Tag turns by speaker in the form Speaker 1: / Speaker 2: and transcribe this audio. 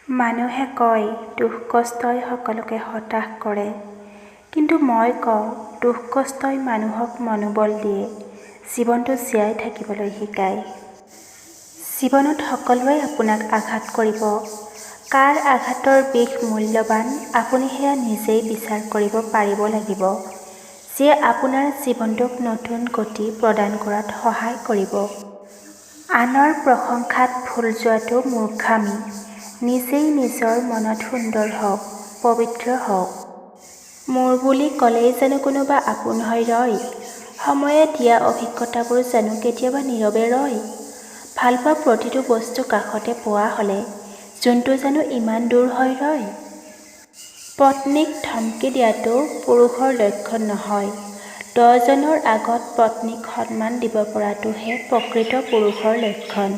Speaker 1: মানুহে কয় দুখ কষ্টই সকলোকে হতাশ কৰে, কিন্তু মই কওঁ দুখ কষ্টই মানুহক মনোবল দিয়ে, জীৱনটো জীয়াই থাকিবলৈ শিকায়। জীৱনত সকলোৱে আপোনাক আঘাত কৰিব। কাৰ আঘাতৰ বিষ মূল্যৱান আপুনি সেয়া নিজেই বিচাৰ কৰিব পাৰিব লাগিব, যিয়ে আপোনাৰ জীৱনটোক নতুন গতি প্ৰদান কৰাত সহায় কৰিব। আনৰ প্ৰশংসাত ভুল যোৱাটো মূৰ্খামি। নিজেই নিজৰ মনত সুন্দৰ হওক, পবিত্ৰ হওক। মোৰ বুলি ক'লেই জানো কোনোবা আপোন হৈ ৰয়? সময়ে দিয়া অভিজ্ঞতাবোৰ জানো কেতিয়াবা নীৰৱে ৰয়? ভালপোৱা প্ৰতিটো বস্তু কাষতে পোৱা হ'লে যোনটো জানো ইমান দূৰ হৈ ৰয়? পত্নীক ধমকি দিয়াটো পুৰুষৰ লক্ষণ নহয়, 10 জনৰ আগত পত্নীক সন্মান দিব পৰাটোহে প্ৰকৃত পুৰুষৰ লক্ষণ।